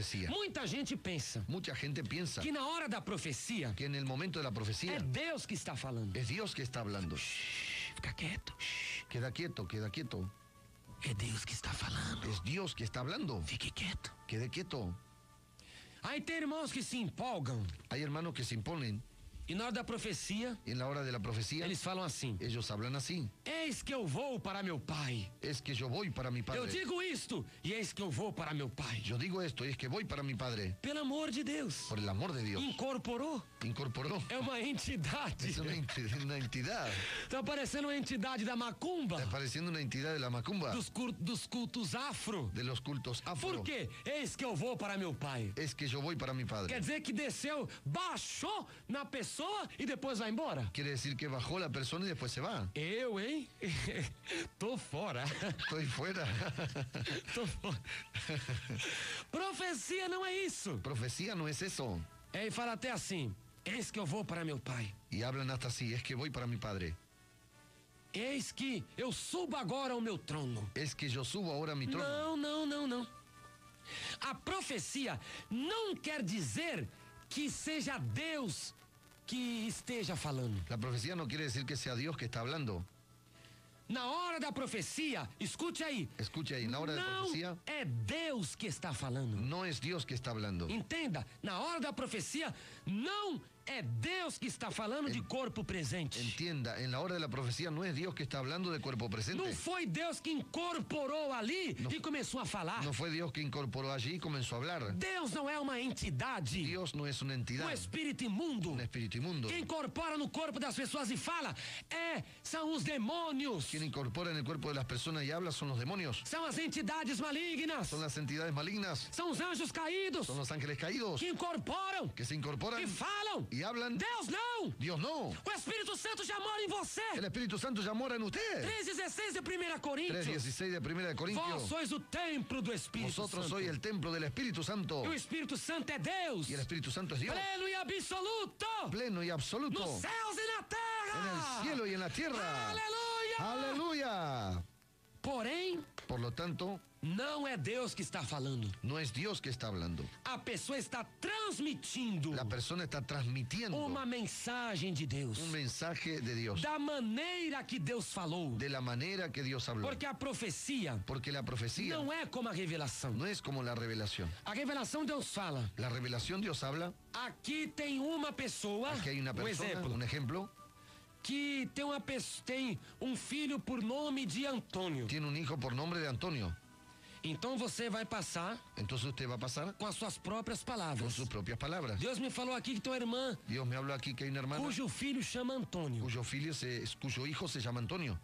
profecía. Muita gente pensa Mucha gente piensa que na hora da profecia que en el momento de la profecía é Deus que está falando. es Dios que está hablando. Fica quieto. Queda quieto, queda quieto. É Deus que está falando. Es Dios que está hablando. Fique quieto. Quede quieto. Aí tem irmãos que se empolgam Hay hermanos que se imponen e na hora da profecia y en la hora de la profecía eles falam assim: ellos hablan así. eis que eu vou para meu pai. Es que yo voy para mi Eu padre. digo isto e eis que eu vou para meu pai. Yo digo esto y es que voy para mi padre. Pelo amor de Deus. Por el amor de Dios. Incorporou. Incorporó. É uma entidade. Es una entidad. Tá parecendo uma entidade da macumba. Está pareciendo una entidad de la macumba. Dos cultos afro. De los cultos afro. Por quê? Eis que eu vou para meu pai. Es que yo voy para mi padre. Quer dizer que desceu, baixou na pessoa e depois vai embora? Quiere decir que bajó la persona y después se va. Eu, hein? Tô fora. Estoy fuera. Tô fora. Profecia não é isso. Profecía no es eso. E fala até assim: eis que eu vou para meu pai. Y hablan hasta así, es que voy para mi padre. Eis que eu subo agora ao meu trono. Es que yo subo ahora a mi trono. Não. A profecia não quer dizer que seja Deus que esteja falando. La profecía no quiere decir que sea Dios que está hablando. Na hora da profecia, escute aí. Escuche ahí, en la hora de la Não profecía é Deus que está falando. no es Dios que está hablando. Entenda, na hora da profecia, não é Deus que está falando de corpo presente. Entienda, en la hora de la profecía no es Dios que está hablando de cuerpo Não presente. foi Deus que incorporou ali e começou a falar. No fue Dios que incorporó allí y comenzó a hablar. Deus não é uma entidade, Dios no es una entidad, um espírito imundo. un espíritu inmundo. Quem incorpora no corpo das pessoas e fala são os demônios, Quien incorpora en el cuerpo de las personas y habla son los demonios. são as entidades malignas, Son las entidades malignas. são os anjos caídos Son los ángeles caídos que incorporam que se incorporan e falam. y hablan. Deus não! Dios no. O Espírito Santo já mora em você. El Espíritu Santo ya mora en usted. 3:16 de 1 Coríntios. 3:16 de 1 de Vós Corintios. sois o templo do Espírito Vosotros Santo. sois el templo del Espíritu Santo. E o Espírito Santo é Deus. Y el Espíritu Santo es Dios. Pleno e absoluto. Pleno y absoluto. Nos céus e na terra. En el cielo y en la tierra. Aleluia. Aleluya. Porém, Por lo tanto, não é Deus que está falando. no es Dios que está hablando. A pessoa está transmitindo La persona está transmitiendo uma mensagem de Deus. un mensaje de Dios. Da maneira que Deus falou. De la manera que Dios habló. Porque a profecia Porque la profecía não é como a revelação. no es como la revelación. A revelação Deus fala. La revelación Dios habla. Aqui tem uma pessoa, Aquí hay una persona, un ejemplo, que tem um filho por nome de Antônio. tiene un hijo por nombre de Antonio. Então você vai passar Entonces usted va a pasar com as suas próprias con palavras. sus propias palabras. Deus me falou aqui que tua irmã, Dios me habló aquí que hay una hermana cujo filho chama Antônio, cuyo hijo se llama Antonio.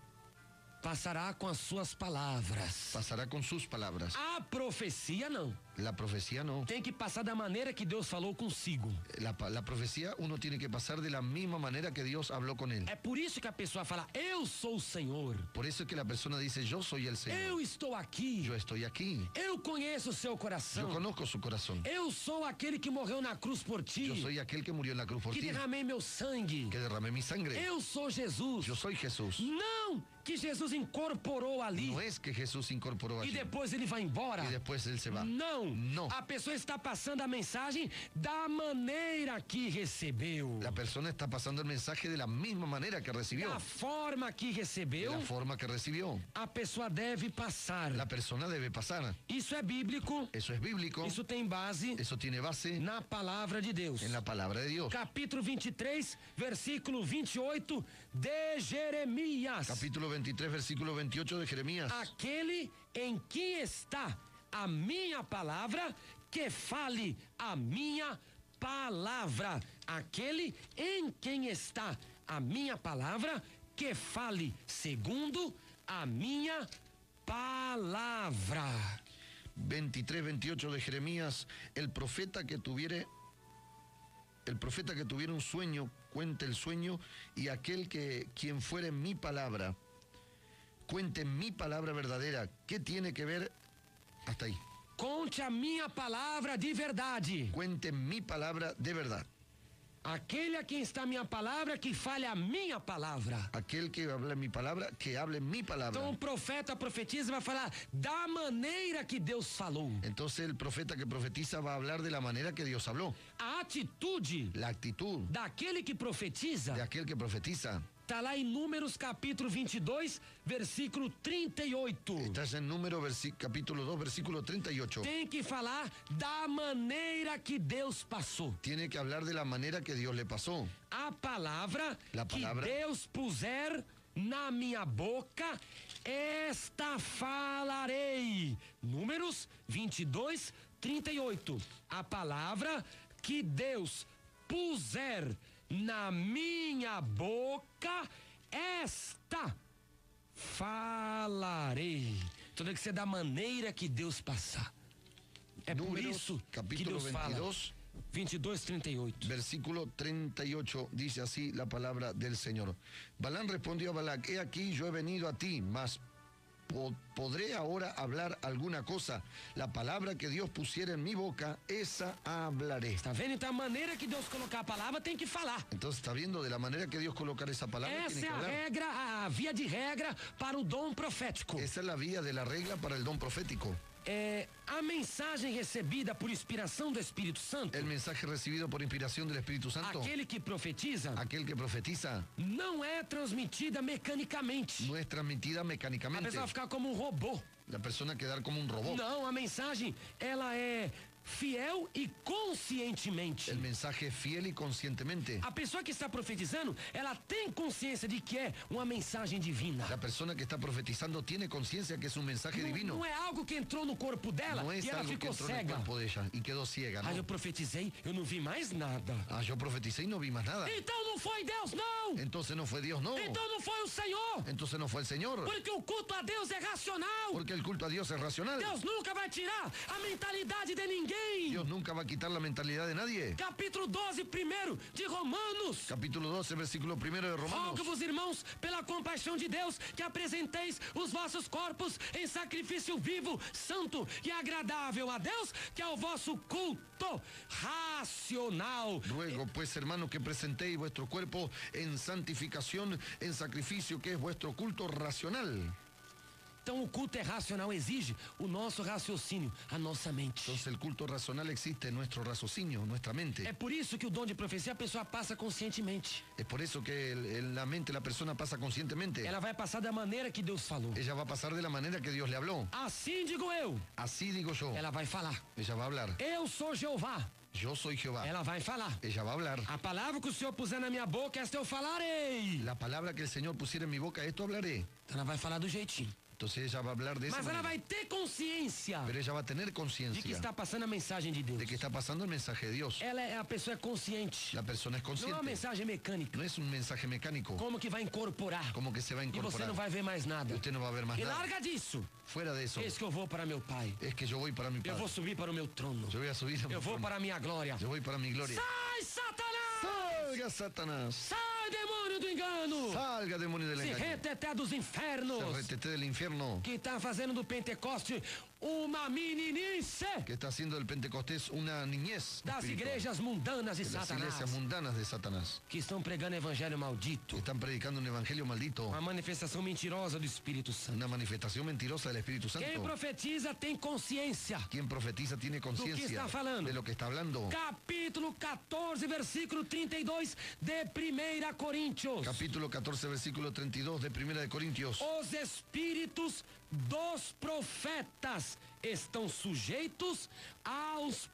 passará com as suas palavras. Pasará con sus palabras. A profecia não. La profecía no. Tem que passar da maneira que Deus falou consigo. La profecía uno tiene que pasar de la misma manera que Dios habló con él. É por isso que a pessoa fala: eu sou o Senhor. Por eso es que la persona dice, yo soy el Eu Señor. estou aqui. Yo estoy aquí. Eu conheço o seu Yo coração. conozco su corazón. Eu sou aquele que morreu na cruz por ti. Yo soy aquel que murió en la cruz por Que ti. derramei meu sangue. Que derramé mi sangre. Eu sou Jesus. Yo soy Jesús. Não que Jesus incorporou ali No es que Jesús incorporó e allí depois ele vai embora. y después él se va. Não. No. A pessoa está passando a mensagem da maneira que recebeu. La persona está pasando el mensaje de la misma manera que recibió. Da forma que De recebeu, la forma que recibió. a pessoa deve passar. La persona debe pasar. Isso é bíblico. Eso es bíblico. Isso tem base Eso tiene base na palavra de Deus. en la palabra de Dios. Capítulo 23, versículo 28 de Jeremias. Capítulo 23, versículo 28 de Jeremías. Aquele em que está a minha palavra, que fale a minha palavra. Aquele em quem está a minha palavra, que fale segundo a minha palavra. 23, 28 de Jeremías. El profeta que tuviera un sueño, cuente el sueño, y quien fuere mi palabra, cuente mi palabra verdadera. ¿Qué tiene que ver? Hasta ahí. Conte a minha palavra de verdade. Cuente mi palabra de verdad. Aquele a quem está a minha palavra, que fale a minha palavra. Aquel que habla mi palabra, que hable mi palabra. Então o profeta profetiza e vai falar da maneira que Deus falou. Entonces el profeta que profetiza va a hablar de la manera que Dios habló. A atitude La actitud daquele que profetiza de aquel que profetiza. está lá em Números capítulo 22, versículo 38. Estás en Número capítulo 2, versículo 38. Tem que falar da maneira que Deus passou. Tiene que hablar de la manera que Dios le pasó. A palavra La palabra. que Deus puser na minha boca, esta falarei. Números 22, 38. A palavra que Deus puser na minha boca, esta falarei. Então tem que ser da maneira que Deus passar. É por Números, isso que capítulo Deus fala. 22, 22, 38. versículo 38, dice así la palabra del Señor. Balán respondió a Balac: he aquí, yo he venido a ti, mas podré ahora hablar alguna cosa. La palabra que Dios pusiera en mi boca, esa hablaré. Tá vendo? Então a maneira que Deus colocar a palavra tem que falar. Entonces está viendo de la manera que Dios colocar esa palabra. Essa Tiene é que a hablar. regra, a via de regra para o dom profético. Esa es la vía de la regla para el don profético. A mensagem recebida por inspiração do Espírito Santo, El mensaje recibido por inspiración del Espíritu Santo, aquele que profetiza, aquel que profetiza, não é transmitida mecanicamente. no es transmitida A mecánicamente. pessoa vai ficar como um robô. La persona quedar como un robot. Não, a mensagem, ela é fiel e conscientemente. El mensaje es fiel y conscientemente. A pessoa que está profetizando, ela tem consciência de que é uma mensagem divina. La persona que está profetizando tiene conciencia que es un mensaje divino. Não é algo que entrou no corpo dela No e es ela algo que ficou entró en el cega. cuerpo de ella y quedó ciega, Ah, eu ¿no? profetizei, eu não vi mais nada. Ah, yo profeticé y no vi más nada. Então não foi Deus, não! Entonces no fue Dios, no. Então não foi o Senhor! Entonces no fue el Señor. Porque o culto a Deus é racional! Porque el culto a Dios es racional. Deus nunca vai tirar a mentalidade de ninguém! Dios nunca va a quitar la mentalidad de nadie. Capítulo 12, primeiro de Romanos. Capítulo 12, versículo 1 de Romanos. Rogo-vos, irmãos, pela compaixão de Deus, que apresenteis os vossos corpos em sacrifício vivo, santo e agradável a Deus, que é o vosso culto racional. Ruego, pues, hermanos, que presentéis vuestro cuerpo en santificación, en sacrificio, que es vuestro culto racional. Então o culto é racional, exige o nosso raciocínio, a nossa mente. Entonces el culto racional existe en nuestro raciocinio, en nuestra mente. É por isso que o dom de profecia a pessoa passa conscientemente. Es por eso que en la mente la persona pasa conscientemente. Ela vai passar da maneira que Deus falou. Ella va a pasar de la manera que Dios le habló. Assim digo eu. Así digo yo. Ela vai falar. Ella va a hablar. Eu sou Jeová. Yo soy Jehová. Ela vai falar. Ella va a hablar. A palavra que o Senhor puser na minha boca, esta eu falarei. La palabra que el Señor pusiera en mi boca, esto hablaré. Então ela vai falar do jeitinho. Entonces ella va a hablar de esa Mas ela manera. vai ter consciência Pero ella va a tener de que conciencia está passando a mensagem de Deus. de que está pasando el mensaje de Dios. Ela é a pessoa é consciente. La persona es Não é uma consciente. mensagem mecânica. No es un mensaje mecánico, Como que vai incorporar. como que se va a E você incorporar. não vai ver mais nada. Y usted no va a ver más E nada. larga disso. Fuera de eso, Eis que eu vou para meu Pai. es que yo voy para mi Eu vou Padre. subir para o meu trono. Yo voy a subir a mi Eu vou trono. para a minha glória. Yo voy para mi gloria. Sai, Satanás! Salga, Satanás. Sai, demônio do engano! Salga, demonio del Se engaño. reteté dos Se infernos! retete del infierno. Que está fazendo do Pentecoste uma meninice Que está haciendo del Pentecostés una niñez das espiritual. igrejas mundanas de De las Satanás. iglesias mundanas de Satanás. Que estão pregando evangelho maldito. Que están predicando un evangelio maldito. Uma manifestação mentirosa do Espírito Santo. Una manifestación mentirosa del Espíritu Quem Santo. profetiza tem consciência. Quien profetiza tiene conciencia está falando. de lo que está hablando. Capítulo 14, versículo 32 de 1 Coríntios. Capítulo 14, versículo 32 de 1 de Corintios. Os espíritos dos profetas estão sujeitos aos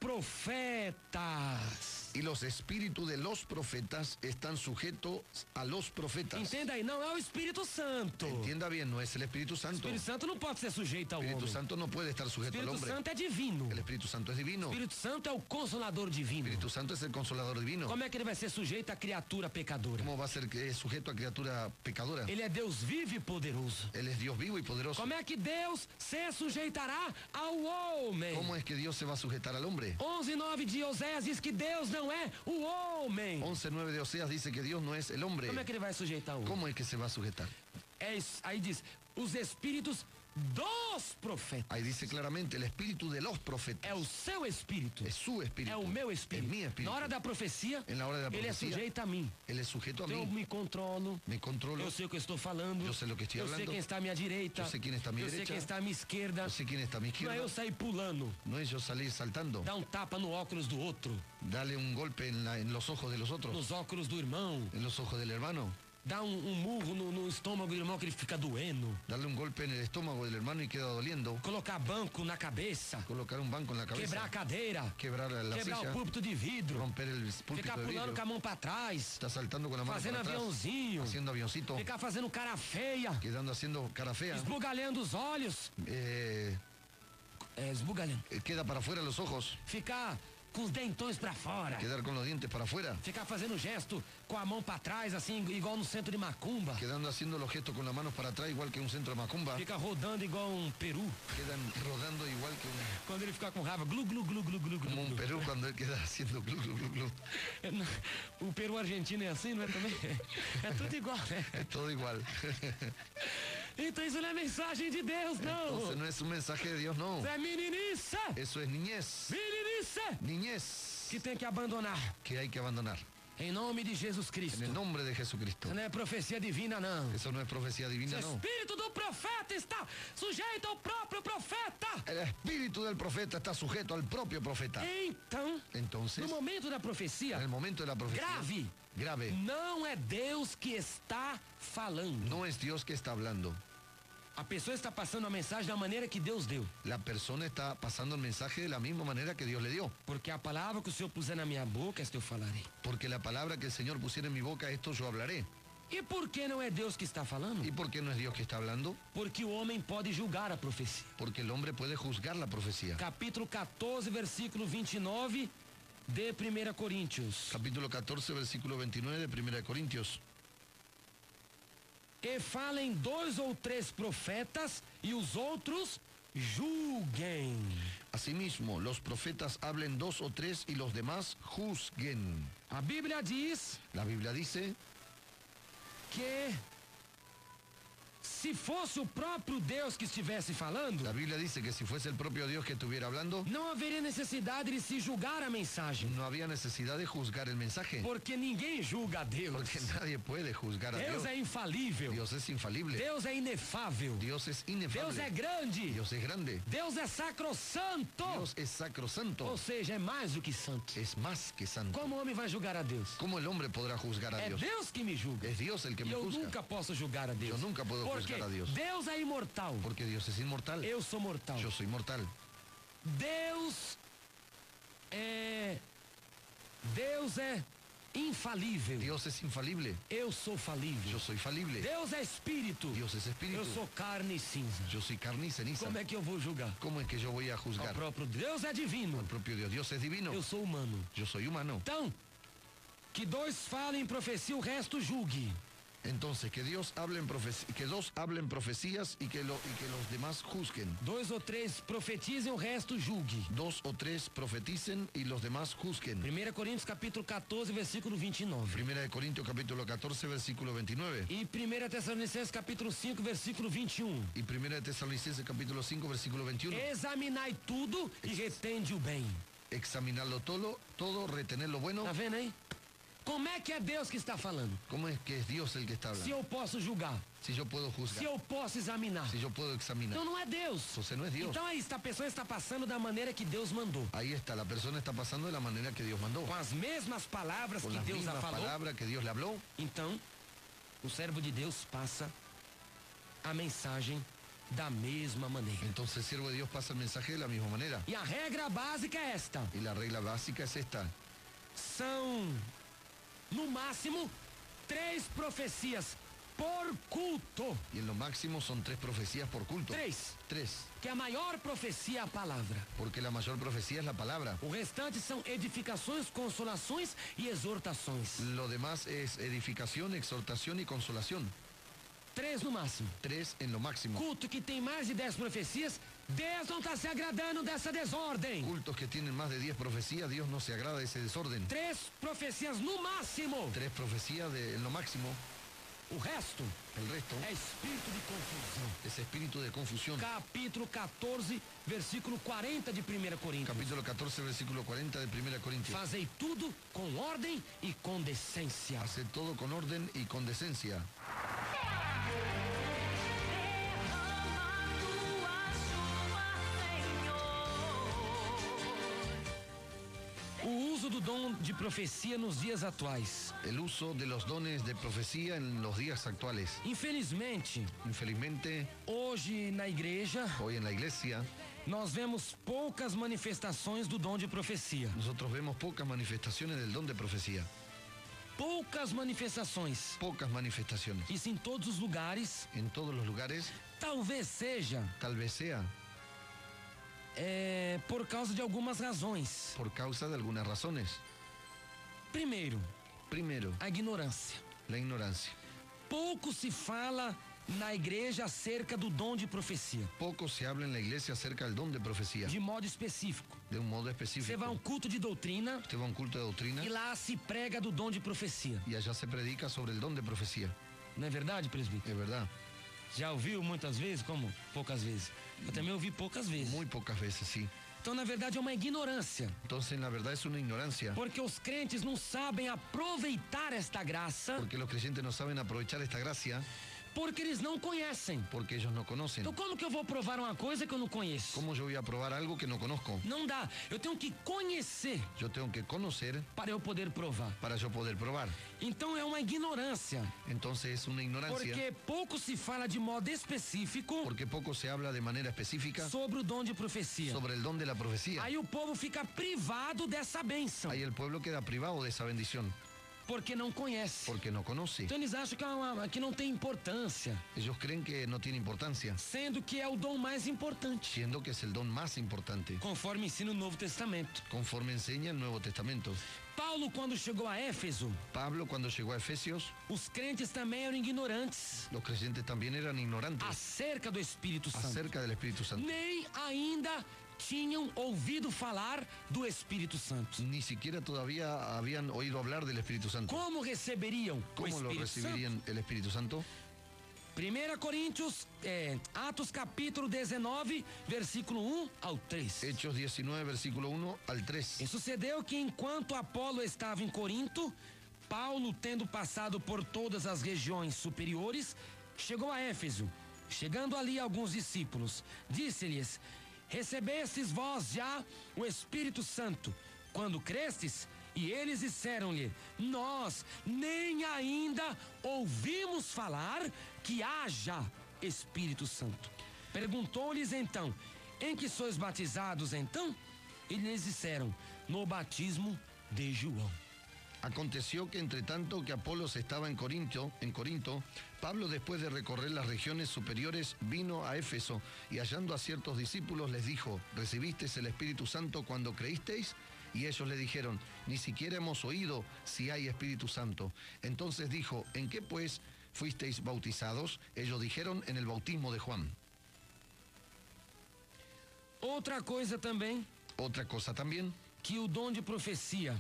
profetas. Y los espíritus de los profetas están sujetos a los profetas. Entenda aí, não é o Espírito Santo. Entienda bien, no es el Espíritu O Santo. Espírito Santo não pode ser sujeito ao El Espíritu homem. Santo no puede estar O sujeto al Espírito hombre. Santo é divino. El Espíritu Santo es divino. O El Espírito Santo é o consolador divino. Espíritu Santo es el consolador divino. Como é que ele vai ser sujeito à criatura pecadora? ¿Cómo va a ser que es sujeto a criatura pecadora? Ele é Deus vivo e poderoso. Él es Dios vivo y poderoso. Como é que Deus se sujeitará ao homem? ¿Cómo es que Dios se va a sujetar al hombre? 11:9 de Oséias diz que Deus não é o homem. 11:9 de Oseas dice que Dios no es el hombre. Como é que ele vai sujeitar o homem? ¿Cómo es que se va a sujetar? É isso, aí diz, os espíritos dos profetas. Ahí dice claramente el espíritu de los profetas. É o seu espírito. Es su espíritu. É o meu espírito. Es mi espíritu. Na hora da profecia, En la hora de la ele é profecía, sujeito a mim. Él es sujeto a Então eu mí. me controlo. Me controlo. Eu sei o que eu estou falando. Eu sei o que estou Eu sei falando. quem está à minha direita. Eu sei quem está à minha Eu sei direita. quem está à minha esquerda. Yo sé quién está a mi Não izquierda. é eu sair pulando. No es yo salir saltando. Dar um tapa no óculos do outro. Darle un golpe en los ojos de los otros. Nos óculos do irmão. En los ojos del hermano. Dar um murro no estômago do irmão que ele fica doendo. Darle un golpe en el estómago del hermano y queda doliendo. Colocar banco na cabeça. Colocar un banco en la cabeza. Quebrar a cadeira. Quebrar la Quebrar silla. o púlpito de vidro. Romper el púlpito Ficar de pulando vidrio. com a mão pra trás. Está saltando con la mano Fazendo para atrás. aviãozinho. Haciendo avioncito. Ficar fazendo cara feia. Quedando haciendo cara fea. Esbugalhando os olhos. Esbugalhando. Queda para afuera los ojos. Ficar com os dentões pra fora. Quedar con los dientes para afuera. Ficar fazendo gesto com a mão pra trás, assim, igual no centro de macumba. Quedando haciendo los gestos con las manos para atrás, igual que un centro de macumba. Fica rodando igual um peru. Quedan rodando igual que Quando ele ficar com raiva, glu, glu, glu, glu, glu, como un glu. Perú cuando él queda haciendo glu, glu, glu, glu. O peru argentino é assim, não é também? É tudo igual, né? Es todo igual. Então isso não é mensagem de Deus, não. Entonces no es un mensaje de Dios, no. Isso é meninice. Eso es niñez. Meninice. Niñez Que tem que abandonar. que hay que abandonar. Em nome de Jesus Cristo. En el nombre de Jesucristo. Isso não é profecia divina, não. Eso no es profecía divina, O no. espírito do profeta está sujeito ao próprio profeta. El espíritu del profeta está sujeto al propio profeta. Então, Entonces, no momento da profecia, en el momento de la profecía, grave, não é Deus que está falando. no es Dios que está hablando. A pessoa está passando a mensagem da maneira que Deus deu. La persona está pasando el mensaje de la misma manera que Dios le dio. Porque a palavra que o Senhor puser na minha boca, esta eu falarei. Porque la palabra que el Señor pusiera en mi boca, esto yo hablaré. E por que não é Deus que está falando? ¿Y por qué no es Dios que está hablando? Porque o homem pode julgar a profecia. Porque el hombre puede juzgar la profecía. Capítulo 14, versículo 29 de 1 Coríntios. Capítulo 14, versículo 29 de 1 Corintios. E falem 2 ou 3 profetas e os outros julguem. Asimismo, los profetas hablen 2 o 3 y los demás juzguen. A Bíblia diz La Biblia dice que se fosse o próprio Deus que estivesse falando, La Biblia dice que si fuese el propio Dios que estuviera hablando, não haveria necessidade de se julgar a mensagem. no había necesidad de juzgar el mensaje. Porque ninguém julga a Deus. Porque nadie puede juzgar a Deus Dios. é infalível. Dios es infalible. Deus é inefável. Dios es Deus é inefable. grande. Dios es grande. Deus é sacrossanto. Dios es sacrosanto. Ou seja, é mais do que santo. Es más que santo. Como o homem vai julgar a Deus? ¿Cómo el hombre podrá juzgar a É Dios? Deus que me julga. Es Dios el que E me eu juzga. nunca posso julgar a Deus. Eu nunca puedo Porque juzgar a Deus. Deus é imortal. Porque Dios es inmortal. Eu sou mortal. Yo soy mortal. Deus é infalível. Dios es infalible. Eu sou falível. Yo soy falible. Deus é espírito. Dios es espíritu. Eu sou carne e cinza. Yo soy carne y ceniza. Como é que eu vou julgar? ¿Cómo es que yo voy a O juzgar? próprio Deus é divino. El propio Dios. Dios es divino. Eu sou humano. Yo soy humano. Então, que 2 falem profecia, o resto julgue. Entonces, que Dios hable que dos hablen profecías y que los demás juzguen. 2 ou 3 profetizem, o resto julgue. 2 o 3 profeticen y los demás juzguen. 1 Coríntios capítulo 14, versículo 29. Primera de Corintios capítulo 14 versículo 29. E 1 Tessalonicenses capítulo 5, versículo 21. Y Primera de Tesalonicenses capítulo 5 versículo 21. Examinai tudo e retende o bem. Examinarlo todo, retener lo bueno. Tá vendo aí? Como é que é Deus que está falando? ¿Cómo es que es Dios el que está Se hablando? eu posso julgar, Si yo puedo se juzgar, eu posso examinar, si yo puedo examinar, então não é Deus. entonces no es Dios. Então aí a pessoa está passando da maneira que Deus mandou. Ahí está, la persona está pasando de la manera que Dios mandó. Com as mesmas palavras Con que las Deus já mismas falou. palabras que Dios le habló. Então, o servo de Deus passa a mensagem da mesma maneira. Entonces el siervo de Dios pasa el mensaje de la misma manera. E a regra básica é esta: Y la regla básica es esta. são, no máximo, 3 profecias por culto. Y en lo máximo son 3 profecías por culto. 3. 3. Que a maior profecia é a palavra. Porque la mayor profecía es la palabra. O restante são edificações, consolações e exortações. Lo demás es edificación, exhortación y consolación. 3 no máximo. 3 en lo máximo. Culto que tem mais de 10 profecias, Deus não está se agradando dessa desordem. Cultos que tienen más de 10 profecías, Dios no se agrada de ese desorden. 3 profecias no máximo. 3 profecías en lo máximo. O resto El resto é espírito de confusão. es espíritu de confusión. Capítulo 14, versículo 40 de 1 Coríntios. Capítulo 14, versículo 40 de 1 Corintios. Fazei tudo com ordem e com decência. Hace todo con orden y con decencia. O uso do dom de profecia nos dias atuais. El uso de los dones de profecía en los días actuales. Infelizmente, Infelizmente, hoje na igreja, hoy en la iglesia, nós vemos poucas manifestações do dom de profecia. nosotros vemos pocas manifestaciones del don de profecía. Poucas manifestações. Pocas manifestaciones. Isso em todos os lugares. En todos los lugares, Talvez seja tal vez sea por causa de algumas razões. por causa de algunas razones. Primeiro, Primero, a ignorância. la ignorancia. Pouco se fala na igreja acerca do dom de profecia, Poco se habla en la iglesia acerca del don de profecía, de modo específico. de un modo Você vai a específico. um culto de doutrina Usted va a un culto de doctrina e lá se prega do dom de profecia. y allá se predica sobre el don de profecía. Não é verdade, presbítero? Es verdad, Já ouviu muitas vezes? Como? Poucas vezes. Eu também ouvi poucas vezes. muy pocas veces, sí. Então, na verdade, é uma ignorância. Entonces, la verdad es una ignorancia, Porque os crentes não sabem aproveitar esta graça, porque los creyentes no saben aprovechar esta gracia, porque eles não conhecem. porque ellos no conocen. Então, como que eu vou provar uma coisa que eu não conheço? ¿Cómo yo voy a probar algo que no conozco? Não dá. Eu tenho que conhecer Yo tengo que conocer para eu poder provar. para yo poder probar. Então, é uma ignorância. Entonces es una ignorancia, Porque pouco se fala de modo específico porque poco se habla de manera específica sobre o dom de profecia. sobre el don de la profecía. Aí o povo fica privado dessa bênção, Ahí el pueblo queda privado de esa bendición, porque não conhece. porque no conoce. Então eles acham que não tem importância, Ellos creen que no tiene importancia, sendo que é o dom mais importante, siendo que es el don más importante, conforme ensina o Novo Testamento. conforme enseña el Nuevo Testamento. Paulo, quando chegou a Éfeso, Pablo, cuando llegó a Efesios, os crentes também eram ignorantes los creyentes también eran ignorantes acerca do Espírito Santo. acerca del Espíritu Santo. Nem ainda tinham ouvido falar do Espírito Santo. Ni siquiera todavía habían oído hablar del Espíritu Santo. Como receberiam o ¿Cómo lo Espírito Santo? recibirían el Espíritu Santo? 1 Coríntios, Atos capítulo 19, versículo 1 ao 3. Hechos 19, versículo 1 al 3. E sucedeu que enquanto Apolo estava em Corinto, Paulo, tendo passado por todas as regiões superiores, chegou a Éfeso. Chegando ali alguns discípulos, disse-lhes: recebestes vós já o Espírito Santo, quando crestes? E eles disseram-lhe: nós nem ainda ouvimos falar que haja Espírito Santo. Perguntou-lhes então: em que sois batizados então? E lhes disseram: no batismo de João. Aconteció que entre tanto que Apolos estaba en Corinto, Pablo, después de recorrer las regiones superiores, vino a Éfeso y hallando a ciertos discípulos les dijo: ¿recibisteis el Espíritu Santo cuando creísteis? Y ellos le dijeron: ni siquiera hemos oído si hay Espíritu Santo. Entonces dijo: ¿en qué pues fuisteis bautizados? Ellos dijeron: en el bautismo de Juan. Outra coisa também, Otra cosa también, que o dom de profecia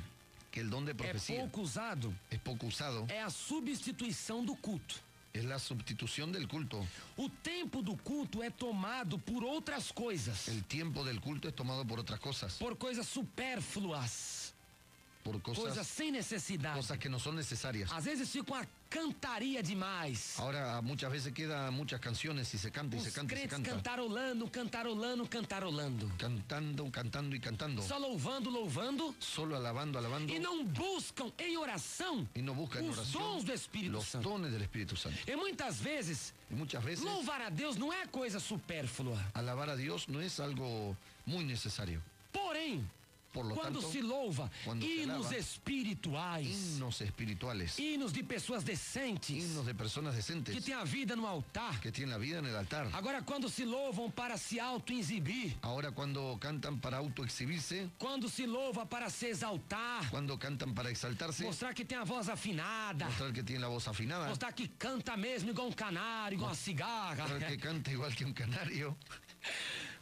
que el don de é profecía pouco usado, es poco usado, é a substituição do culto. es la sustitución del culto. O tempo do culto é tomado por outras coisas, El tiempo del culto es tomado por otras cosas, por coisas supérfluas, por coisas cosas sem necessidade. que no son necesarias. Às vezes fica uma cantaria demais. Ahora muchas veces quedan muchas canciones y se canta y se Os canta y se crentes canta. cantarolando, cantarolando, cantarolando. Cantando, cantando y cantando. Só louvando, louvando. Solo alabando, alabando. E não buscam em oração Y no buscan en os oración dons do Espírito los Santo. dones del Espíritu Santo. E muitas vezes, Y muchas veces louvar a Deus não é coisa supérflua. alabar a Dios no es algo muy necesario. Porém, Por lo quando tanto, se louva, quando se hinos alaba, espirituais, himnos espirituales, hinos de pessoas decentes, himnos de personas que decentes têm a vida no altar. que tienen la vida en el altar. Agora, quando se louvam para se auto-exibir, Ahora cuando cantan para autoexhibirse, quando se louva para se exaltar, cuando cantan para exaltarse, mostrar que tem a voz afinada, mostrar que tienen la voz afinada, mostrar que canta mesmo igual um canário, igual uma cigarra. mostrar que canta igual que un canario.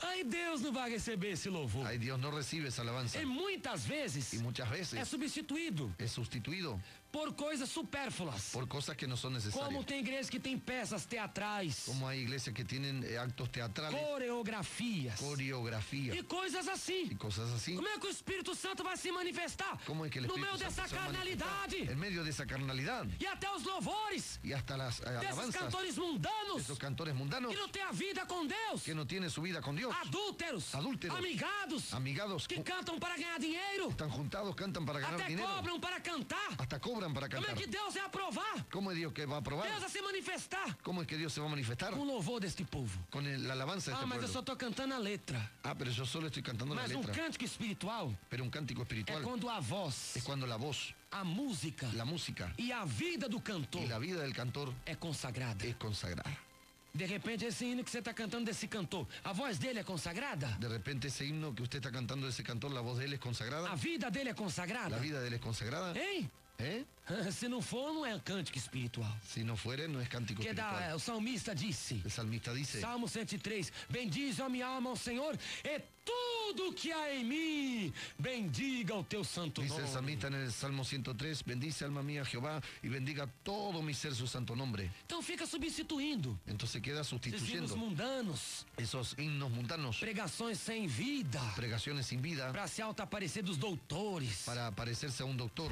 Aí Deus não vai receber esse louvor. Ay, Dios no recibe esa alabanza. E muitas vezes Y muchas é veces substituído es sustituido por coisas supérfluas. por cosas que no son necesarias. Como tem igrejas que tem peças teatrais, Como hay iglesias que tienen actos teatrales, coreografias coreografía e coisas assim. y cosas así. Como é que o Espírito Santo vai se manifestar? ¿Cómo es que el No Espíritu meio Santo dessa se va a manifestar? carnalidade En medio de esa carnalidad e até os louvores y hasta las desses alabanzas cantores de mundanos esos cantores mundanos que não têm a vida com Deus, que no tienen su vida con Dios, adúlteros, Adúlteros, amigados, amigados, que cantam para ganhar dinheiro, están juntados, cantan para ganar até dinero, cobram para cantar. hasta cobran para Como é cantar. que Deus vai aprovar? ¿Cómo es Dios que va a aprobar? Deus vai se manifestar ¿Cómo es que Dios se va a manifestar? com o louvor deste povo. Con la alabanza de Ah, este mas eu pueblo. só tô cantando a letra. Ah, pero yo solo estoy cantando la Mas um letra. cântico espiritual Pero un cántico é espiritual quando a voz, es cuando la voz, a música la música e a vida do cantor y la vida del cantor é consagrada. es consagrada. De repente, esse hino que você está cantando desse cantor, a voz dele é consagrada? De repente ese himno que usted está cantando de ese cantor, la voz de él es A consagrada, vida dele é consagrada? la vida de él es consagrada. Hein? ¿Eh? Se não for, não é cântico espiritual. Si no fuere, no es cántico Que espiritual. o salmista disse, El salmista dice, Salmo 103, bendize a minha alma ao Senhor e tudo que há em mim, bendiga o teu santo dice el nome. salmista en el Salmo 103, bendice alma mía a Jehová y bendiga todo mi ser su santo nombre. Então fica substituindo Entonces queda esses hinos sustituyendo mundanos, esos himnos mundanos, pregações sem vida, pregaciones sin vida, para se auto-aparecer dos doutores. para parecerse a un doctor.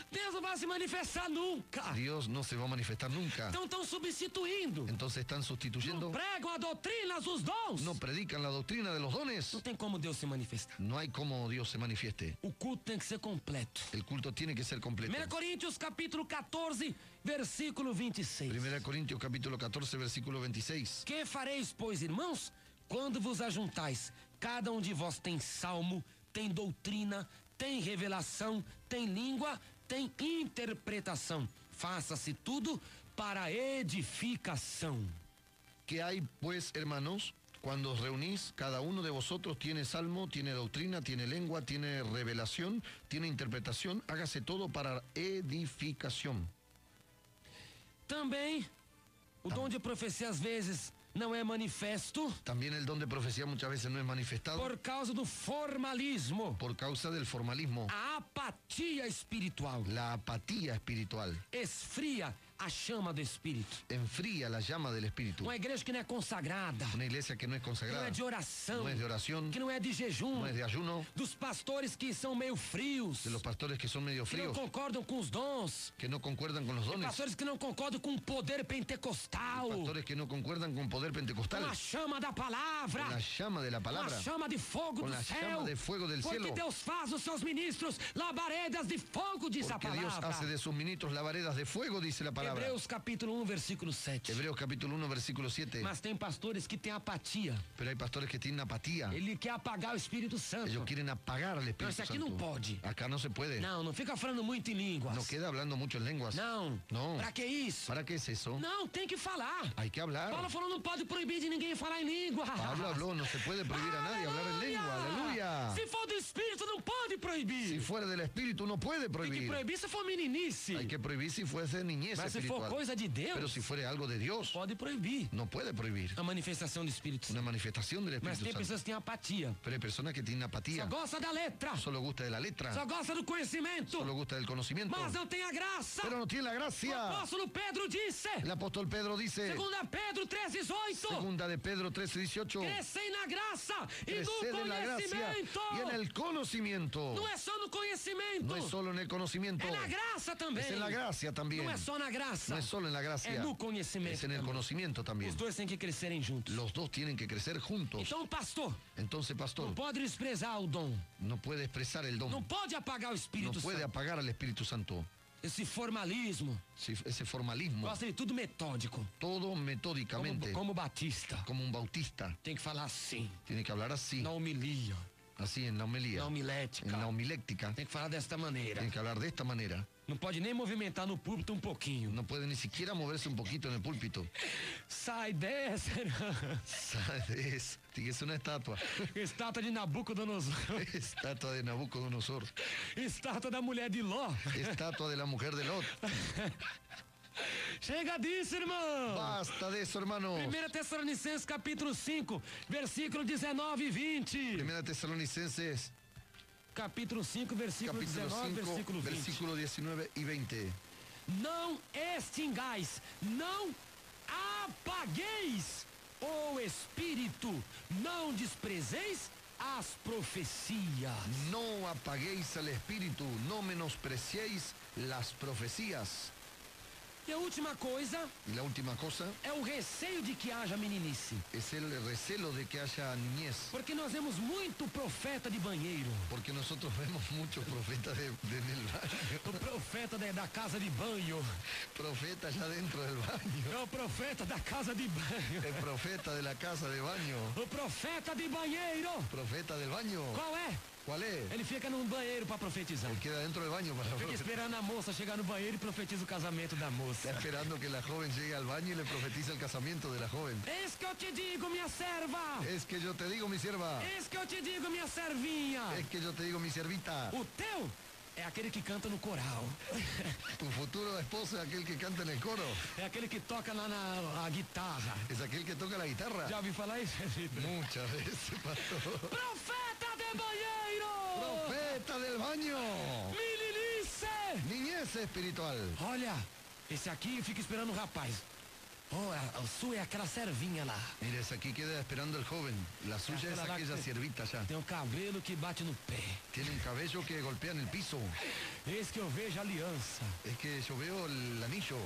Deus não vai se manifestar nunca. Dios no se va a manifestar nunca. Então estão substituindo. Entonces están Não sustituyendo, pregam a doutrina dos dons. no predican la doctrina de los dones. Não tem como Deus se manifestar. No hay cómo Dios se manifieste. O culto tem que ser completo. El culto tiene que ser completo. 1 Coríntios capítulo 14, versículo 26. 1 Corintios capítulo 14, versículo 26. Que fareis, pois, irmãos, quando vos ajuntais? Cada um de vós tem salmo, tem doutrina, tem revelação, tem língua, tem interpretação. Faça-se tudo para edificação. ¿Qué hay pues, hermanos? Cuando os reunís, cada uno de vosotros tiene salmo, tiene doctrina, tiene lengua, tiene revelación, tiene interpretación. Hágase todo para edificación. Também, o dom de profecia às vezes não é manifesto También el don de profecía muchas veces no es manifestado por causa do formalismo, por causa del formalismo, a apatia espiritual. la apatía espiritual. Esfria a chama do Espírito. Enfría la llama del Espíritu. Uma igreja que não é consagrada, Una iglesia que no es que não consagrada, é de oração, no es de oración, que não é de jejum, no es de ayuno, dos pastores que são meio frios, de los pastores que son medio que não fríos, concordam com os dons, que no concuerdan con los dones, pastores que não concordam com o poder pentecostal, pastores que no concuerdan con poder com pentecostal, a chama da palavra, con la llama de la com a palabra, chama de fogo con do la céu, llama de fuego del porque cielo. Deus faz os seus ministros labaredas de fogo, diz a Porque Dios palavra. hace de sus ministros lavaredas de fuego, dice la palabra. Hebreus capítulo 1, versículo 7. Hebreos capítulo 1, versículo 7. Mas tem pastores que têm apatia. Pero hay pastores que tienen apatía. Ele quer apagar o Espírito Santo. Ellos quieren apagar al Não, Espíritu isso aqui Santo. não pode. Acá no se puede. Não fica falando muito em línguas. No queda hablando mucho en lenguas. Não. No. Pra que isso? ¿Para qué es eso? Não, tem que falar. Hay que hablar. Paulo falou, não pode proibir de ninguém falar em língua. Pablo habló, no se puede prohibir a nadie hablar en lengua. Aleluya. Se for do Espírito, não pode proibir. Si fuera del Espíritu no puede Tem que prohibir. proibir se for meninice. Hay que prohibir si fuese niñez Mas se for espiritual. coisa de Deus, Pero si fuera algo de Dios, pode proibir. no puede prohibir. A manifestação do Espírito Una Santo. manifestación del Mas Espíritu tem Santo. pessoas que têm apatia. Pero hay personas que tienen Só apatía. gosta da letra. Solo gusta de la letra. Só gosta do conhecimento. Solo gusta del conocimiento. Mas não tem a graça. Pero no tiene la O gracia. apóstolo Pedro disse, El apóstol Pedro dice, segunda Pedro 3:18, segunda de Pedro 13:18, crescei na graça e no creced en la gracia conhecimento. y en el conocimiento. Não é só no conhecimento. No es solo en el conocimiento, É na graça também. es en la gracia también. Não é só na graça. No es solo en la É gracia, no conhecimento. es en el também. conocimiento también. Os dois têm que crescerem juntos. Los dos tienen que crecer juntos. Então, pastor, Entonces, pastor, não pode desprezar o dom. no puede expresar el Não don, pode apagar o no Espírito puede Santo. apagar al Espíritu Santo. Esse formalismo. Ese formalismo, Gosta de tudo metódico. todo metódicamente, Como Batista. como un bautista, Tem que falar assim. tiene que hablar así, Na homilia. así en la homilía, Na homilética. en la homiléctica, Tem que falar desta maneira. tiene que hablar de esta manera. Não pode nem movimentar no púlpito um pouquinho. No puede ni siquiera moverse un poquito en el púlpito. Sai dessa. ¿Sabes? Es una estatua. Estátua de Nabucodonosor. Estatua de Nabucodonosor. Estátua da mulher de Ló. Estatua de la mujer de Lot. Chega disso, irmão. Basta de eso, hermano. 1 Tessalonicenses capítulo 5, versículo 19 e 20. Primera Tesalonicenses capítulo 5, versículo capítulo 19, 5, versículo 20. versículo 19 y 20. Não extingais, não apagueis o espírito, não desprezeis as profecias. No apaguéis al espíritu, no menospreciéis las profecías. E a última coisa Y la última cosa é o receio de que haja meninice. es el recelo de que haya niñez. Porque nós vemos muito profeta de banheiro. Porque nosotros vemos muchos profetas en el baño. O profeta da casa de banho. Profeta allá dentro del baño. É o profeta da casa de banho. El profeta de la casa de baño. O profeta de banheiro. Profeta del baño. Qual é? ¿Cuál es? Ele fica num banheiro para profetizar. Él queda dentro del baño para Fica profetizar. esperando a moça chegar no banheiro e profetiza o casamento da moça. Está esperando que la joven llegue al baño y le profetiza el casamiento de la joven. Eis que eu te digo, minha serva. Es que yo te digo, mi sierva. Eis que eu te digo, minha servinha. Es que yo te digo, mi siervita. O teu é aquele que canta no coral. Tu futuro esposo es aquel que canta en el coro. É aquele que toca lá na guitarra. Es aquel que toca la guitarra. Já ouviu falar isso? Muchas veces, pastor. Profeta de banheiro. Profeta del baño. Meninice. Niñez espiritual. Olha, esse aqui fica esperando o rapaz. Oh, a sua é aquela servinha lá. Mira, ese aquí queda esperando el joven. La suya es aquella siervita ya. Tem um cabelo que bate no pé. Tiene un cabello que golpea en el piso. Eis que eu vejo a aliança. Es que yo veo el anillo.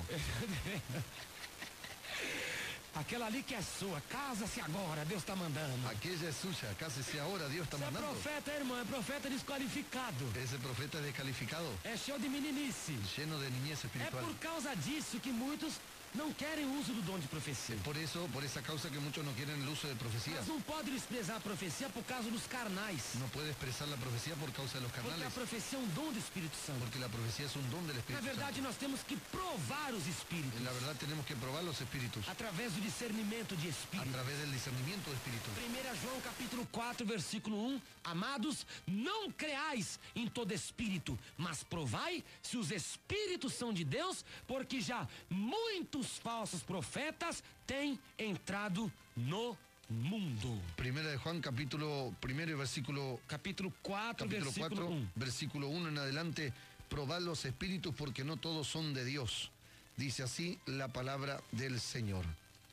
Aquela ali que é sua, casa-se agora, Deus está mandando. Aquella es suya. Cásese ahora, Dios está Você é mandando. profeta, irmão, é profeta desqualificado. Ese profeta es descalificado. É cheio de meninice. Lleno de niñez É espiritual. por causa disso que muitos não querem o uso do dom de profecia. Por eso, por esa causa que muchos no quieren el uso de profecías. Mas não pode desprezar a profecia por causa dos carnais. No puede expresar la profecía por causa de los Porque a carnales. profecia é um dom do Espírito Santo. Porque la profecía es un don del Na Espíritu verdade, Santo. nós temos que provar os espíritos. En la verdad tenemos que probar los espíritus Através do discernimento de a espíritos. través del discernimiento de espíritus. 1 João capítulo 4, versículo 1. Amados, não creais em todo espírito, mas provai se os espíritos são de Deus, porque já muitos falsos profetas têm entrado no mundo. Primera de Juan, capítulo primero y versículo Capítulo 4, capítulo versículo 4, 1. versículo 1 en adelante. Probad los espíritus porque no todos son de Dios. Dice así la palabra del Señor.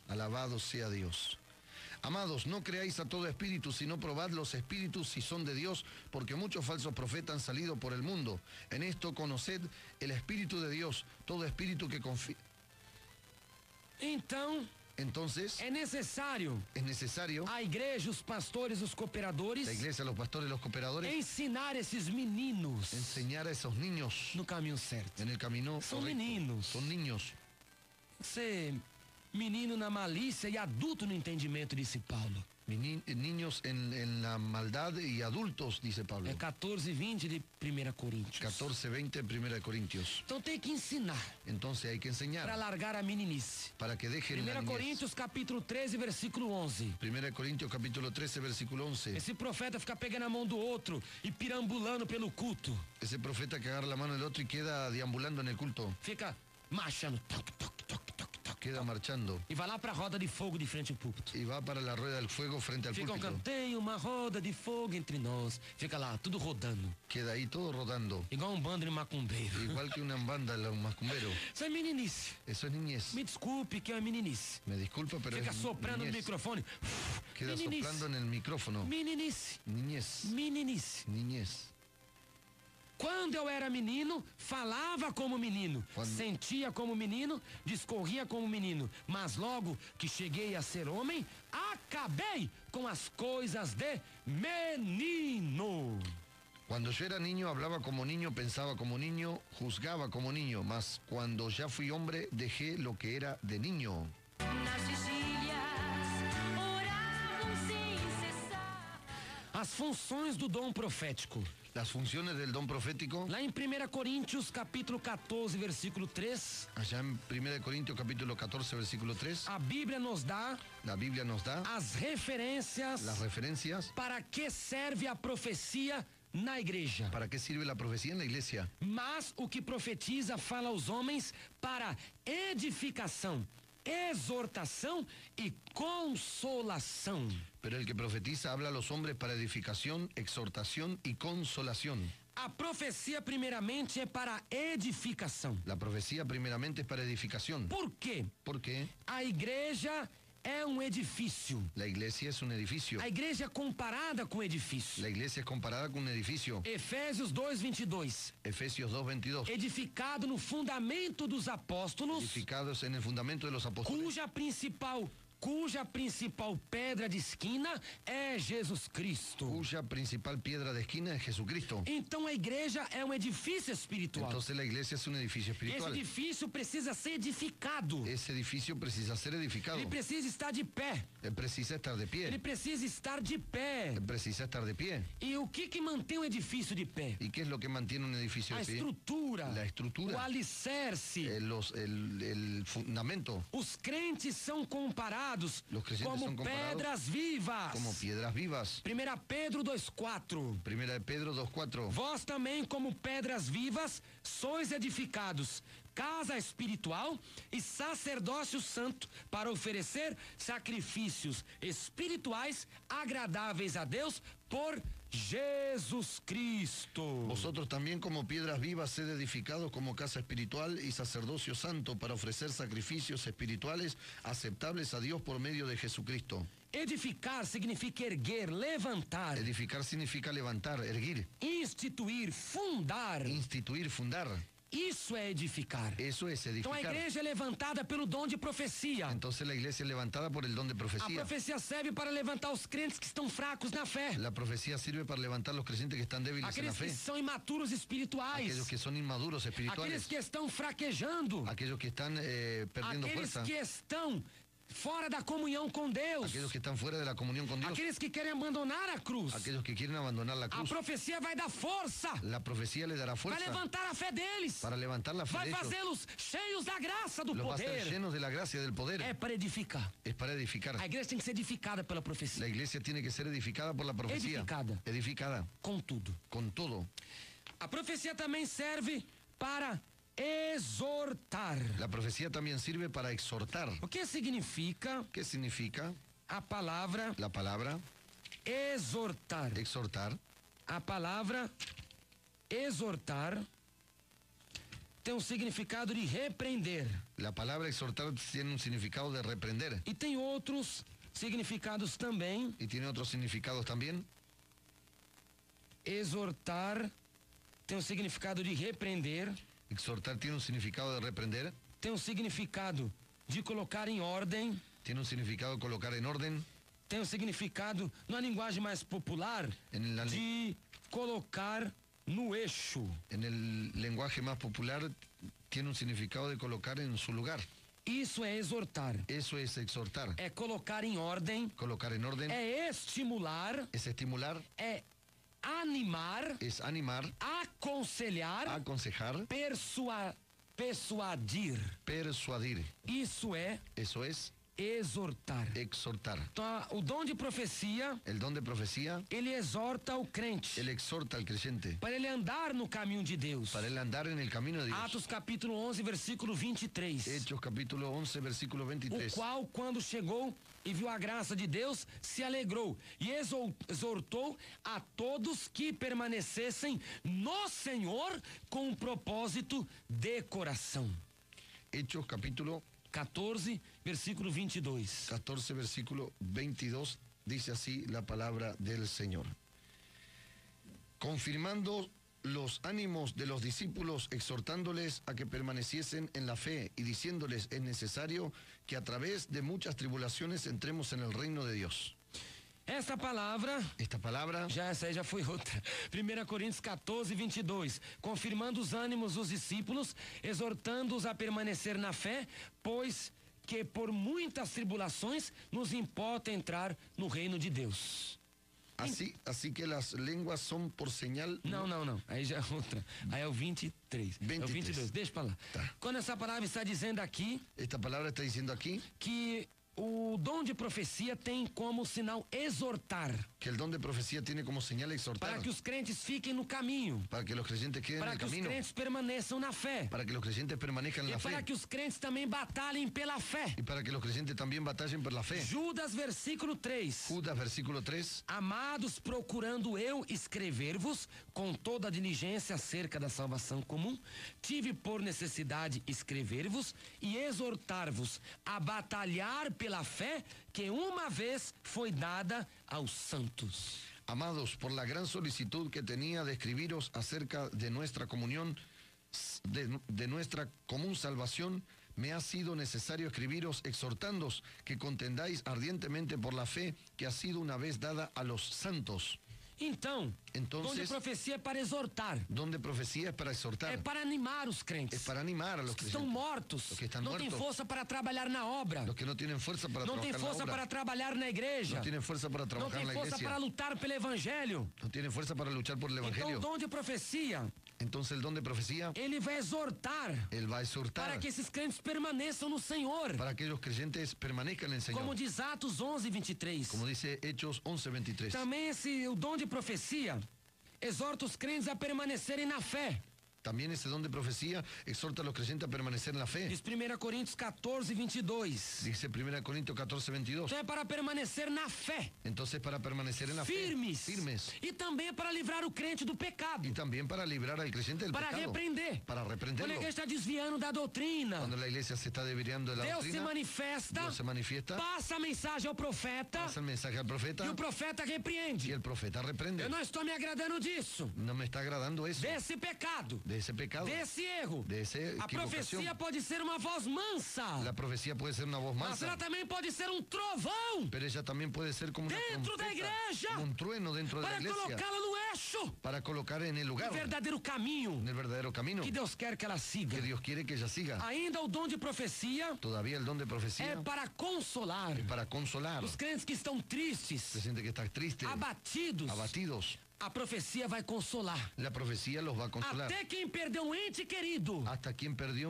Alabado sea Dios. Amados, no creáis a todo espíritu, sino probad los espíritus si son de Dios, porque muchos falsos profetas han salido por el mundo. En esto conoced el espíritu de Dios, todo espíritu que confía. Então, Entonces, é necessário es necesario a igreja, os pastores, os cooperadores la iglesia, los pastores, los cooperadores, ensinar esses meninos enseñar a esos niños no caminho certo. en el camino Son correcto. meninos. Son niños. Ser menino na malícia e adulto no entendimento, disse Paulo. Niños en la maldad y adultos, dice Pablo. É 14 e 20 de 1 Coríntios. 14:20 en 1 Corintios. Então tem que ensinar Entonces hay que para enseñar largar a meninice. para que dejen la 1 niñez. Coríntios capítulo 13, versículo 11. 1 Corintios capítulo 13, versículo 11. Esse profeta fica pegando a mão do outro e pirambulando pelo culto. Ese profeta que agarra la mano del otro y queda deambulando en el culto. Fica marchando, toque, toque, toque, toque, toque. Queda marchando. E vai lá para a roda de fogo de frente ao púlpito. Y va para la rueda del fuego frente al Ficam púlpito. cantando, tem uma roda de fogo entre nós. Fica lá, tudo rodando. Queda ahí todo rodando. Igual um bando de macumbeiro. Igual que una banda, los macumberos. Isso é meninice. Eso es niñez. Me desculpe que é meninice. Me disculpa, pero Fica es soprando no niñez. microfone. Queda Meninice. soplando en el micrófono. Meninice. Niñez. Meninice. Niñez. Quando eu era menino, falava como menino, Quando- sentia como menino, discorria como menino. Mas logo que cheguei a ser homem, acabei com as coisas de menino. Cuando yo era niño hablaba como niño, pensaba como niño, juzgaba como niño, mas cuando ya fui hombre dejé lo que era de niño. Nas vigílias, oravam sem cessar. As funções do dom profético. Las funciones del don profético, Lá em 1 Coríntios, capítulo 14, versículo 3, allá en 1 Corintios capítulo 14, versículo 3, a Bíblia nos dá la Biblia nos da as referências las referencias para que serve a profecia na igreja. para qué sirve la profecía en la iglesia. Mas o que profetiza fala aos homens para edificação, exortação e consolação. Pero el que profetiza habla a los hombres para edificación, exhortación y consolación. A profecia, primeiramente, é para edificação. La profecía primeramente es para edificación. Por quê? ¿Por qué? A igreja é um edifício. La iglesia es un edificio. A igreja é comparada com edifício. La iglesia es comparada con un edificio. Efésios 2:22. Efesios 2:22. Edificado no fundamento dos apóstolos, Edificados en el fundamento de los apóstoles, cuja principal pedra de esquina é Jesus Cristo. cuya principal piedra de esquina es Jesucristo. Então a igreja é um edifício espiritual. Entonces la iglesia es un edificio Esse espiritual. edifício precisa ser edificado. Ese edificio precisa ser edificado. Ele precisa estar de pé. Él precisa estar de Ele pie. precisa estar de pé. Él precisa estar de pie. E o que mantém um edifício de pé? ¿Y qué es lo que mantiene un edificio A de pie? estrutura. La estrutura. O alicerce. El fundamento. Os crentes são comparados Los creyentes como son comparados pedras vivas. como piedras vivas. 1 Pedro 2:4. Primera de Pedro 2:4. Vós também, como pedras vivas, sois edificados, casa espiritual e sacerdócio santo, para oferecer sacrifícios espirituais agradáveis a Deus por Jesus Cristo. Vosotros también como piedras vivas sed edificados como casa espiritual y sacerdocio santo para ofrecer sacrificios espirituales aceptables a Dios por medio de Jesucristo. Edificar significa erguer, levantar, Edificar significa levantar, erguir, instituir, fundar. instituir, fundar. Isso é edificar. Eso es Então a edificar. igreja é levantada pelo dom de profecia. Entonces la iglesia es levantada por el don de A profecía. profecia serve para levantar os crentes que estão fracos na fé. La profecía sirve para levantar los creyentes que están débiles en la Aqueles que fe. são imaturos espirituais. Aquellos que son inmaduros Aqueles espirituales. que estão fraquejando. Aquellos que están perdiendo Aqueles fuerza. que estão fora da comunhão com Deus. Aquellos que están fuera de la comunión con Dios. Aqueles que querem abandonar a cruz. Aquellos que quieren abandonar la A cruz. profecia vai dar força. La profecía le dará Vai fuerza levantar a fé deles. para levantar la fe Vai de ellos. fazê-los cheios da graça do Los va a hacer poder. llenos de la gracia y del poder. É para edificar. Es para edificar. A igreja tem que ser edificada pela profecia. La iglesia tiene que ser edificada por la profecía. Edificada. Edificada. Com tudo. Con todo. A profecia também serve para exortar. La profecía también sirve para exhortar. O que significa ¿Qué significa a palavra la palabra exortar? exhortar? A palavra exortar tem um significado de repreender La palabra exhortar tiene un significado de reprender e tem outros significados também. y tiene otros significados también. Exortar tem um significado de repreender, Exhortar tiene un significado de reprender, tem um significado de colocar em ordem, tiene un significado de colocar en orden, tem um significado, numa linguagem mais popular, en, de colocar no eixo. en el lenguaje más popular tiene un significado de colocar en su lugar. Isso é exortar. Eso es exhortar. É colocar em ordem, Colocar en orden é estimular, es estimular, é animar, es animar, aconselhar, aconsejar, persuadir. persuadir. Isso é Eso es exortar. exhortar. Então, o dom de profecia, El don de profecía, ele exorta o crente él exhorta al creyente para ele andar no caminho de Deus. para él andar en el camino de Dios. Atos capítulo 11, versículo 23. Hechos capítulo 11, versículo O 23. qual, quando chegou e viu a graça de Deus, se alegrou e exortou a todos que permanecessem no Senhor com um propósito de coração. Hechos capítulo 14, versículo 22. 14, versículo 22, dice así la palabra del Señor. Confirmando los ánimos de los discípulos, exhortándoles a que permaneciesen en la fe y diciéndoles es necesario que a través de muchas tribulaciones entremos en el reino de Dios. Esta palavra, Esta palabra, essa aí já foi outra. 1 Coríntios 14, 22. Confirmando os ânimos dos discípulos, exortando-os a permanecer na fé, pois que por muitas tribulações nos importa entrar no reino de Deus. así que las lenguas son por señal. Não. Aí já é outra. Aí é o 23. É o 23. 22. Deixa pra lá. Tá. Quando essa palavra está dizendo aqui Esta palabra está diciendo aquí que o dom de profecia tem como sinal exortar. Que el don de profecía tiene como señal exhortar. para que os crentes fiquem no caminho, Para que los creyentes queden en para el que os camino. crentes permaneçam na fé, Para que los creyentes permanezcan en e la para fe. que os crentes também batalhem pela fé. Y para que los creyentes también batallen por la fe. Judas, versículo 3. Judas, versículo 3. Amados, procurando eu escrever-vos com toda a diligência acerca da salvação comum, tive por necessidade escrever-vos e exortar-vos a batalhar pela fé que uma vez foi dada aos santos. Amados, por la gran solicitud que tenía de escribiros acerca de nuestra comunión, de nuestra común salvación, me ha sido necesario escribiros exhortándoos que contendáis ardientemente por la fe que ha sido una vez dada a los santos. Então, Entonces, dom de profecia é para exortar, Don de profecía es para exhortar, é para animar os crentes. es para animar a los Que estão creyentes, mortos, Los que están não têm muertos. força para trabalhar na obra, los que no tienen fuerza para não trabajar têm en la força obra, para trabalhar na igreja, no tienen fuerza para não trabajar têm en la força iglesia, para lutar pelo evangelho. no tienen fuerza para luchar por el Então, o evangelio. dom de profecia, Entonces el don de profecía, ele vai exortar él va a exhortar para que esses crentes permaneçam no Senhor. para que los creyentes permanezcan en el Señor. Como diz Atos 11:23. Como dice Hechos 11:23. Também o dom de profecia exorta os crentes a permanecerem na fé. También ese don de profecía exhorta a los creyentes a permanecer en la fe. Diz 1 Coríntios 14:22. Dice 1 Corintios 14:22. Então é para permanecer na fé, Entonces para permanecer en la firmes. fe, firmes. E também é para livrar o crente do pecado, Y también para librar al creyente del para pecado. repreender. Para Quando a reprenderlo. igreja está desviando da doutrina, Cuando la iglesia se está desviando de la Deus se doctrina, manifesta, Dios se manifiesta, passa a mensagem ao profeta pasa el mensaje al profeta e o profeta y repreende. el profeta reprende. Eu não estou me agradando disso, No me está agradando eso, desse pecado, de ese pecado, desse erro. de esa A equivocación. profecia pode ser uma voz mansa, La profecía puede ser una voz mas ela mansa, também pode ser um trovão pero ella también puede ser como una dentro da trompeta, igreja, como un trueno dentro de la para iglesia, colocá-la no eixo, para colocar en el lugar, no verdadeiro caminho en el verdadero camino que Deus quer que ela siga. que Dios quiere que ella siga. Ainda o dom de profecia Todavía el don de profecía é para consolar es para consolar. os crentes que estão tristes, Se siente que está triste, abatidos. abatidos. A profecia vai consolar. La profecía los va a consolar. Até quem perdeu um ente querido, Hasta quien perdió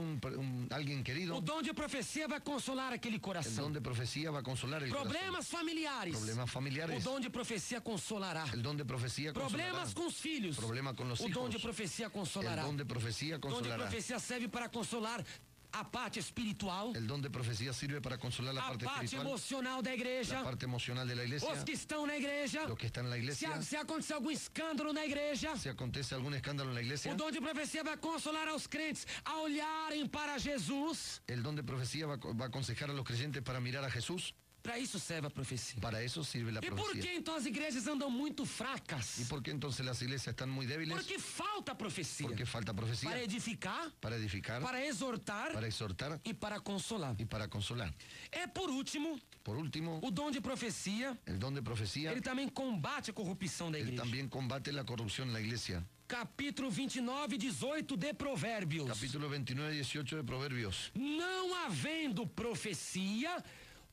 alguien querido, o dom de profecia vai consolar aquele el coração. don de profecía va a consolar el Problemas familiares, corazón. Problemas o familiares, dom de profecia consolará. el don de profecía consolará. Problemas com os filhos, Problema con los o dom hijos, de profecia el consolará. don de profecía O dom de consolará. profecia serve para consolar a parte espiritual, El don de profecía sirve para consolar la a parte parte espiritual, emocional da la igreja, parte emocional de la iglesia, os que estão na igreja. los que están en la iglesia. Se acontecer algum escândalo na igreja, Si acontece algún escándalo en la o iglesia, dom de profecia vai consolar aos crentes a olharem para Jesus. el don de profecía va a aconsejar a los creyentes para mirar a Jesús. Para isso serve a profecia. Para eso sirve la E por profecía. que então as igrejas andam muito fracas? ¿Y por qué entonces las iglesias están muy débiles? Porque falta profecia. Porque falta Para profecía. edificar, Para edificar, para exortar para exhortar e para consolar. y para consolar. É por último, Por último, o dom de profecia, el don de profecía, ele também combate a corrupção da él igreja. también combate la corrupción en la iglesia. Capítulo 29:18 de Provérbios. Capítulo 29-18 de Proverbios. Não havendo profecia,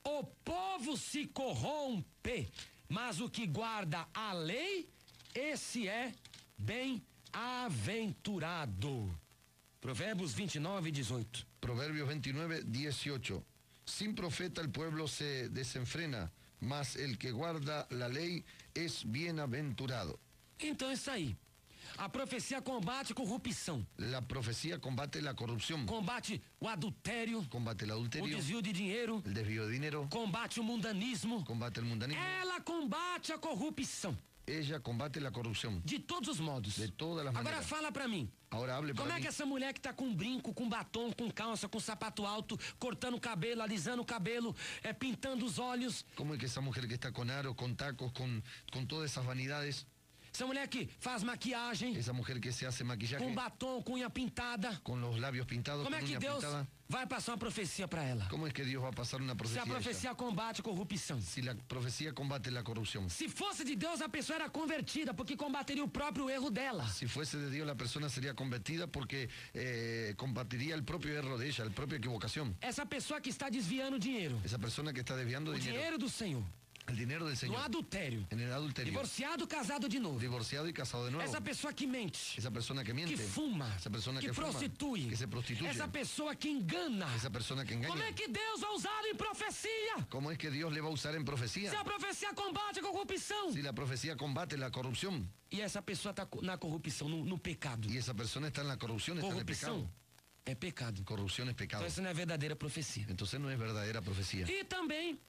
o povo se corrompe, mas o que guarda a lei, esse é bem-aventurado. Provérbios 29:18. Proverbios 29-18. Sin profeta el pueblo se desenfrena, mas el que guarda la ley es bienaventurado. Então é isso aí. A profecia combate a corrupção, La profecía combate la corrupción, combate o adultério, combate el o adulterio, desvio de dinheiro, el desvío de dinero, combate o mundanismo. combate el mundanismo. Ela combate a corrupção Ella combate la corrupción de todos os modos. de todas las Agora maneras. fala pra mim, Ahora hable como para é mí. que essa mulher que tá com brinco, com batom, com calça, com sapato alto, cortando o cabelo, alisando o cabelo, pintando os olhos, ¿Cómo es que esa mujer que está con aros, con tacos, con todas esas vanidades, essa mulher que faz maquiagem, esa mujer que se hace maquillaje, com batom, com unha pintada, con los labios pintados, como con é que uña Deus pintada, vai passar uma profecia pra ela? ¿cómo es que Dios va a pasar una Se profecía a a ella? profecia combate a corrupção. Si la profecía combate la corrupción. Se fosse de Deus, a pessoa era convertida, porque combateria o próprio erro dela. Si fuese de Dios, la persona sería convertida porque combatiría el propio error de ella, la propia equivocación. Essa pessoa que está desviando dinheiro, Esa persona que está desviando o dinero, dinheiro do Senhor, El dinero del no Señor. adultério, En el adulterio. divorciado, casado de novo, Divorciado y casado de nuevo. essa pessoa que mente, Esa persona que miente. que fuma, Esa persona que que fuma, prostitui, que se prostituye. essa pessoa que engana. Esa persona que engaña. Como é que Deus vai usá-lo em profecia? ¿Cómo es que Dios le va a usar en profecía? Se a profecia combate a corrupção. Si la profecía combate la corrupción E essa pessoa está na corrupção, no pecado. y esa persona está en la corrupción, está en el Corrupção pecado. é pecado. Corrupción es pecado. Então essa não é verdadeira profecia. Entonces no es verdadera profecía. E também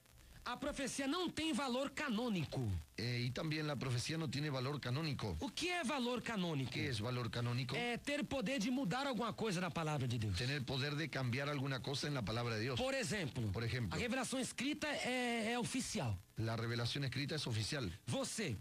a profecia não tem valor canônico. Y también la profecía no tiene valor canónico. O que é valor canônico? ¿Qué es valor canónico? É ter poder de mudar alguma coisa na palavra de Deus. Tener poder de cambiar alguna cosa en la palabra de Dios. Por exemplo, a revelação escrita é oficial. La revelación escrita es oficial. Você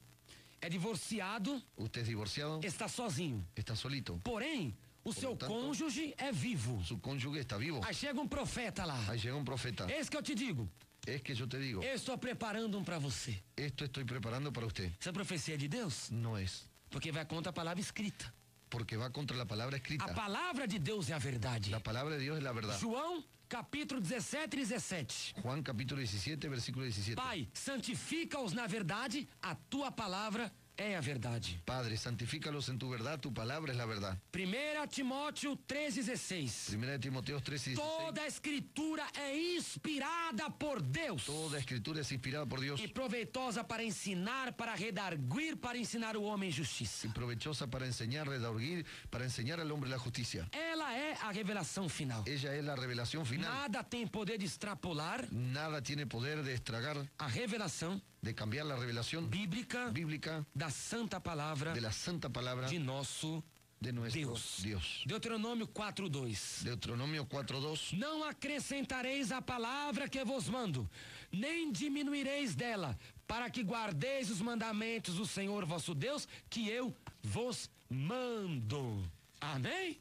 é divorciado, Usted es divorciado, está sozinho. está solito. Porém, o seu tanto, cônjuge é vivo. Su cónyuge está vivo. Aí chega um profeta lá. Ahí llega un profeta. Eis que eu te digo, Es que yo te digo, eu estou preparando para você. esto estoy preparando para usted. Essa profecia é de Deus? No es. Porque vai contra a palavra escrita. Porque va contra la palabra A escrita. palavra de Deus é a verdade. La palabra de Dios es la verdad. João, capítulo 17 e 17. Juan capítulo 17, versículo 17. Pai, santifica-os na verdade, a tua palavra é a verdade. Padre, santifícalos en tu verdad, tu palabra es la verdad. 1 Timóteo 3,16. Primera de Timoteo 13, 16. Toda a escritura é inspirada por Deus Toda escritura es inspirada por Dios e proveitosa para ensinar, para redarguir, para ensinar o homem em justiça. y provechosa para enseñar, redarguir, para enseñar al hombre la justicia. Ela é a revelação final. Ella es la revelación final. Nada tem poder de extrapolar Nada tiene poder de estragar, a revelação de cambiar la revelación bíblica bíblica da santa palavra de la santa palabra de nosso de nuestro Deus. Dios. Deuteronômio 4:2. Deuteronomio 4:2. Não acrescentareis a palavra que vos mando, nem diminuireis dela, para que guardeis os mandamentos do Senhor vosso Deus, que eu vos mando. Amém?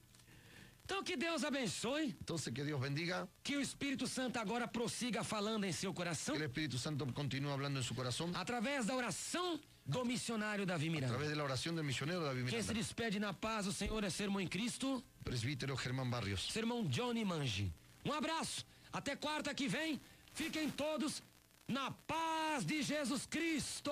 Então que Deus abençoe, Entonces que Dios bendiga, que o Espírito Santo agora prossiga falando em seu coração, que el Espíritu Santo continúe hablando en su corazón através da oração do missionário Davi a Miranda. través de la oración del misionero David Quem se Miranda. despede na paz do Senhor é seu irmão em Cristo, Presbítero Germán Barrios. seu irmão Johnny Mangi. Um abraço, até quarta que vem, fiquem todos na paz de Jesus Cristo.